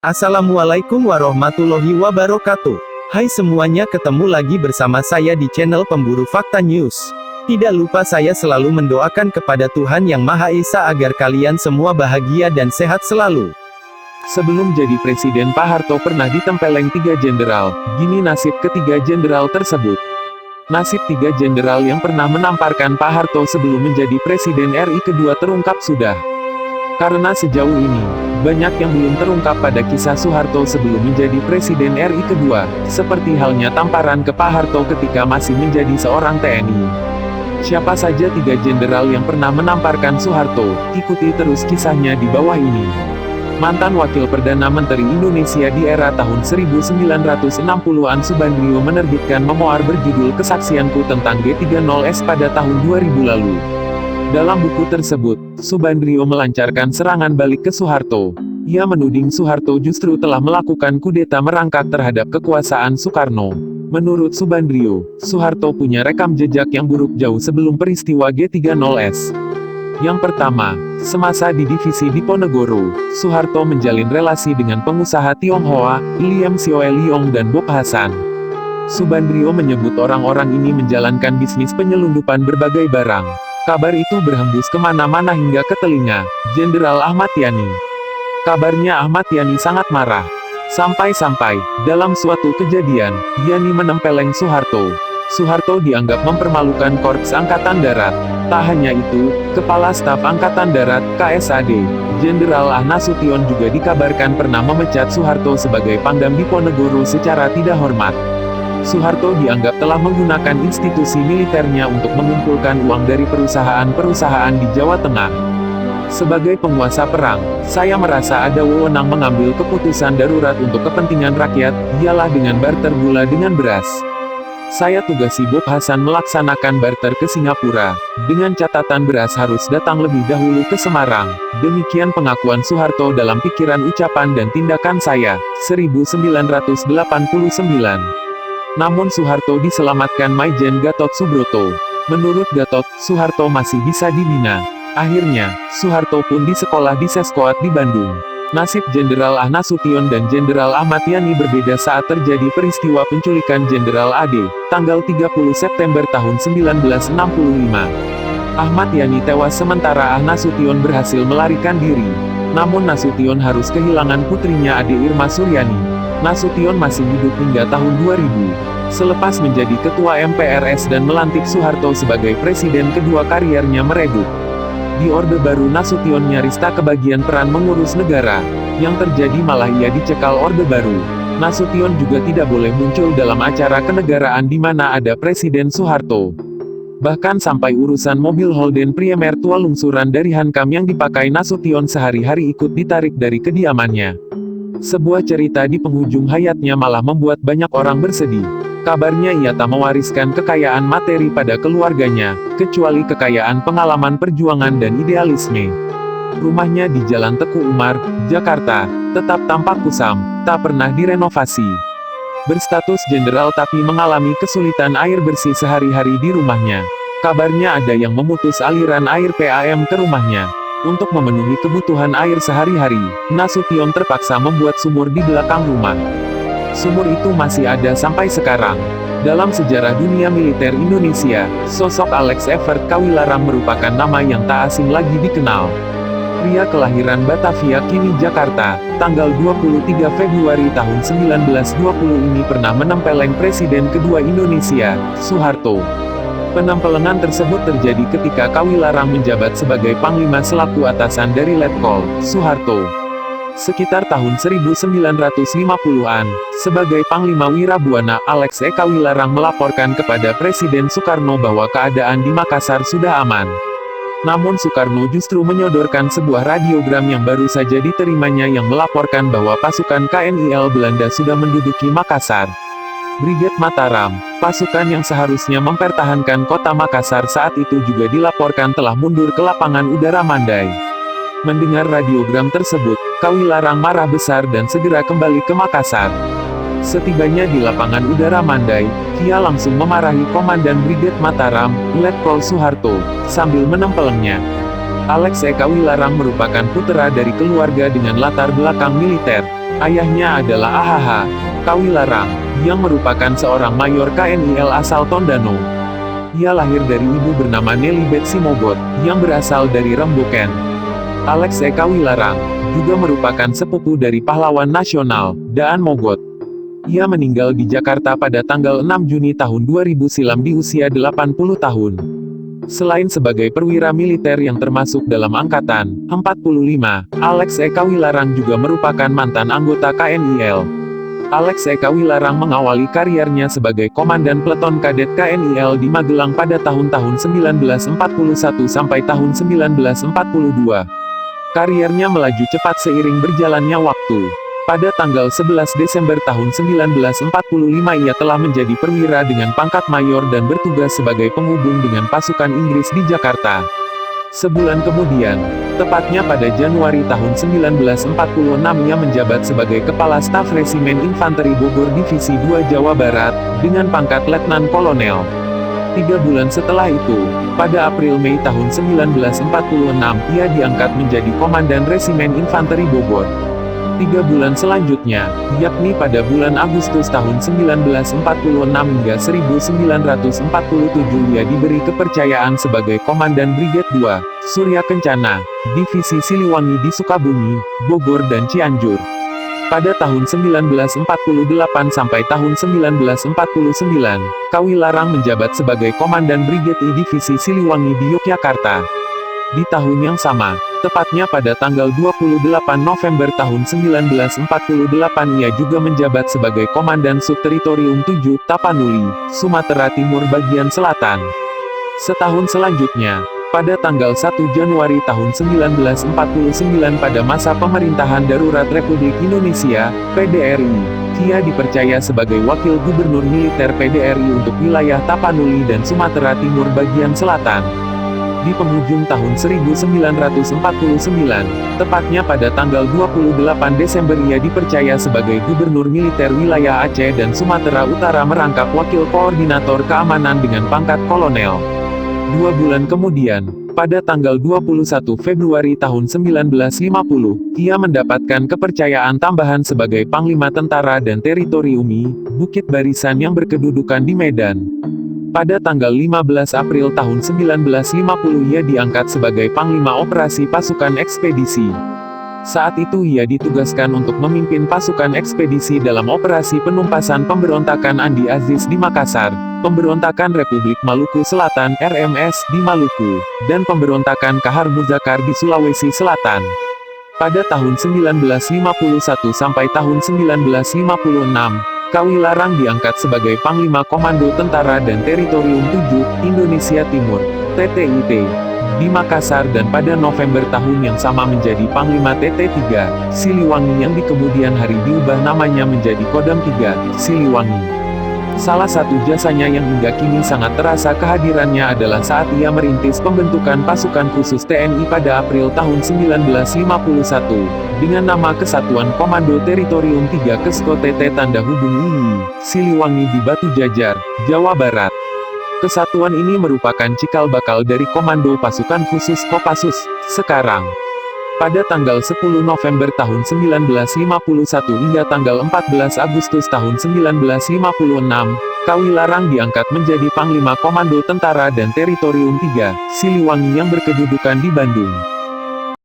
Assalamualaikum warahmatullahi wabarakatuh. Hai semuanya, ketemu lagi bersama saya di channel Pemburu Fakta News. Tidak lupa saya selalu mendoakan kepada Tuhan Yang Maha Esa agar kalian semua bahagia dan sehat selalu. Sebelum jadi presiden, Pak Harto pernah ditempeleng 3 jenderal. Gini nasib ketiga jenderal tersebut. Nasib 3 jenderal yang pernah menamparkan Pak Harto sebelum menjadi presiden RI kedua terungkap sudah. Karena sejauh ini, banyak yang belum terungkap pada kisah Soeharto sebelum menjadi presiden RI kedua, seperti halnya tamparan ke Pak Harto ketika masih menjadi seorang TNI. Siapa saja 3 jenderal yang pernah menamparkan Soeharto? Ikuti terus kisahnya di bawah ini. Mantan Wakil Perdana Menteri Indonesia di era tahun 1960-an Subandrio menerbitkan memoar berjudul Kesaksianku tentang G30S pada tahun 2000 lalu. Dalam buku tersebut, Subandrio melancarkan serangan balik ke Soeharto. Ia menuding Soeharto justru telah melakukan kudeta merangkak terhadap kekuasaan Soekarno. Menurut Subandrio, Soeharto punya rekam jejak yang buruk jauh sebelum peristiwa G30S. Yang pertama, semasa di divisi Diponegoro, Soeharto menjalin relasi dengan pengusaha Tionghoa, Liam Sioe Liong dan Bob Hasan. Subandrio menyebut orang-orang ini menjalankan bisnis penyelundupan berbagai barang. Kabar itu berhembus kemana-mana hingga ke telinga Jenderal Ahmad Yani. Kabarnya Ahmad Yani sangat marah. Sampai-sampai, dalam suatu kejadian, Yani menempeleng Soeharto. Soeharto dianggap mempermalukan Korps Angkatan Darat. Tak hanya itu, Kepala Staf Angkatan Darat, KSAD, Jenderal Ah Nasution juga dikabarkan pernah memecat Soeharto sebagai Pangdam Diponegoro secara tidak hormat. Soeharto dianggap telah menggunakan institusi militernya untuk mengumpulkan uang dari perusahaan-perusahaan di Jawa Tengah. Sebagai penguasa perang, saya merasa ada wewenang mengambil keputusan darurat untuk kepentingan rakyat, ialah dengan barter gula dengan beras. Saya tugasi Bob Hasan melaksanakan barter ke Singapura, dengan catatan beras harus datang lebih dahulu ke Semarang. Demikian pengakuan Soeharto dalam pikiran, ucapan dan tindakan saya, 1989. Namun Soeharto diselamatkan Maijen Gatot Subroto. Menurut Gatot, Soeharto masih bisa dibina. Akhirnya, Soeharto pun disekolah di Seskoat di Bandung. Nasib Jenderal Ah Nasution dan Jenderal Ahmad Yani berbeda saat terjadi peristiwa penculikan Jenderal AD, tanggal 30 September tahun 1965. Ahmad Yani tewas sementara Ah Nasution berhasil melarikan diri. Namun Nasution harus kehilangan putrinya Ade Irma Suryani. Nasution masih hidup hingga tahun 2000. Selepas menjadi ketua MPRS dan melantik Soeharto sebagai presiden kedua, kariernya meredup. Di Orde Baru Nasution nyaris tak kebagian peran mengurus negara. Yang terjadi malah ia dicekal Orde Baru. Nasution juga tidak boleh muncul dalam acara kenegaraan di mana ada Presiden Soeharto. Bahkan sampai urusan mobil Holden Premier tua lungsuran dari Hankam yang dipakai Nasution sehari-hari ikut ditarik dari kediamannya. Sebuah cerita di penghujung hayatnya malah membuat banyak orang bersedih. Kabarnya ia tak mewariskan kekayaan materi pada keluarganya, kecuali kekayaan pengalaman perjuangan dan idealisme. Rumahnya di Jalan Teku Umar, Jakarta, tetap tampak kusam, tak pernah direnovasi. Berstatus jenderal tapi mengalami kesulitan air bersih sehari-hari di rumahnya. Kabarnya ada yang memutus aliran air PAM ke rumahnya. Untuk memenuhi kebutuhan air sehari-hari, Nasution terpaksa membuat sumur di belakang rumah. Sumur itu masih ada sampai sekarang. Dalam sejarah dunia militer Indonesia, sosok Alex Evert Kawilarang merupakan nama yang tak asing lagi dikenal. Pria kelahiran Batavia kini Jakarta, tanggal 23 Februari tahun 1920 ini pernah menempeleng Presiden kedua Indonesia, Soeharto. Penempelengan tersebut terjadi ketika Kawilarang menjabat sebagai Panglima selaku atasan dari Letkol, Soeharto. Sekitar tahun 1950-an, sebagai Panglima Wirabuana, Alex Kawilarang melaporkan kepada Presiden Soekarno bahwa keadaan di Makassar sudah aman. Namun Soekarno justru menyodorkan sebuah radiogram yang baru saja diterimanya yang melaporkan bahwa pasukan KNIL Belanda sudah menduduki Makassar. Brigade Mataram, pasukan yang seharusnya mempertahankan kota Makassar saat itu juga dilaporkan telah mundur ke lapangan udara Mandai. Mendengar radiogram tersebut, Kawilarang marah besar dan segera kembali ke Makassar. Setibanya di lapangan udara Mandai, ia langsung memarahi Komandan Brigade Mataram, Letkol Soeharto, sambil menempelengnya. Alex Kawilarang merupakan putra dari keluarga dengan latar belakang militer. Ayahnya adalah AHH Kawilarang, yang merupakan seorang mayor KNIL asal Tondano. Ia lahir dari ibu bernama Nelly Betsy Mogot, yang berasal dari Rembuken. Alex Kawilarang, juga merupakan sepupu dari pahlawan nasional, Daan Mogot. Ia meninggal di Jakarta pada tanggal 6 Juni tahun 2000 silam di usia 80 tahun. Selain sebagai perwira militer yang termasuk dalam Angkatan 45, Alex Kawilarang juga merupakan mantan anggota KNIL. Alex Kawilarang mengawali kariernya sebagai komandan peleton kadet KNIL di Magelang pada tahun-tahun 1941 sampai tahun 1942. Kariernya melaju cepat seiring berjalannya waktu. Pada tanggal 11 Desember tahun 1945 ia telah menjadi perwira dengan pangkat mayor dan bertugas sebagai penghubung dengan pasukan Inggris di Jakarta. Sebulan kemudian, tepatnya pada Januari tahun 1946 ia menjabat sebagai Kepala Staf Resimen Infanteri Bogor Divisi 2 Jawa Barat, dengan pangkat Letnan Kolonel. 3 bulan setelah itu, pada April-Mei tahun 1946 ia diangkat menjadi Komandan Resimen Infanteri Bogor. 3 bulan selanjutnya, yakni pada bulan Agustus tahun 1946 hingga 1947 ia diberi kepercayaan sebagai Komandan Brigade 2, Surya Kencana, Divisi Siliwangi di Sukabumi, Bogor dan Cianjur. Pada tahun 1948 sampai tahun 1949, Kawilarang menjabat sebagai Komandan Brigade I Divisi Siliwangi di Yogyakarta. Di tahun yang sama, tepatnya pada tanggal 28 November tahun 1948 ia juga menjabat sebagai Komandan Subteritorium 7 Tapanuli, Sumatera Timur bagian selatan. Setahun selanjutnya, pada tanggal 1 Januari tahun 1949 pada masa pemerintahan darurat Republik Indonesia, PDRI, ia dipercaya sebagai Wakil Gubernur Militer PDRI untuk wilayah Tapanuli dan Sumatera Timur bagian selatan. Di penghujung tahun 1949, tepatnya pada tanggal 28 Desember ia dipercaya sebagai Gubernur Militer Wilayah Aceh dan Sumatera Utara merangkap Wakil Koordinator Keamanan dengan pangkat Kolonel. 2 bulan kemudian, pada tanggal 21 Februari tahun 1950, ia mendapatkan kepercayaan tambahan sebagai Panglima Tentara dan Teritoriumi, Bukit Barisan yang berkedudukan di Medan. Pada tanggal 15 April tahun 1950 ia diangkat sebagai Panglima Operasi Pasukan Ekspedisi. Saat itu ia ditugaskan untuk memimpin pasukan ekspedisi dalam operasi penumpasan pemberontakan Andi Aziz di Makassar, pemberontakan Republik Maluku Selatan (RMS) di Maluku, dan pemberontakan Kahar Muzakar di Sulawesi Selatan. Pada tahun 1951 sampai tahun 1956, Kawilarang diangkat sebagai Panglima Komando Tentara dan Teritorium 7, Indonesia Timur, TTIT, di Makassar dan pada November tahun yang sama menjadi Panglima TT3, Siliwangi yang di kemudian hari diubah namanya menjadi Kodam 3, Siliwangi. Salah satu jasanya yang hingga kini sangat terasa kehadirannya adalah saat ia merintis pembentukan pasukan khusus TNI pada April tahun 1951, dengan nama Kesatuan Komando Teritorium 3 Kesko TT tanda hubung II, Siliwangi di Batu Jajar, Jawa Barat. Kesatuan ini merupakan cikal bakal dari Komando Pasukan Khusus Kopassus, sekarang. Pada tanggal 10 November tahun 1951 hingga tanggal 14 Agustus tahun 1956, Kawilarang diangkat menjadi Panglima Komando Tentara dan Teritorium 3, Siliwangi yang berkedudukan di Bandung.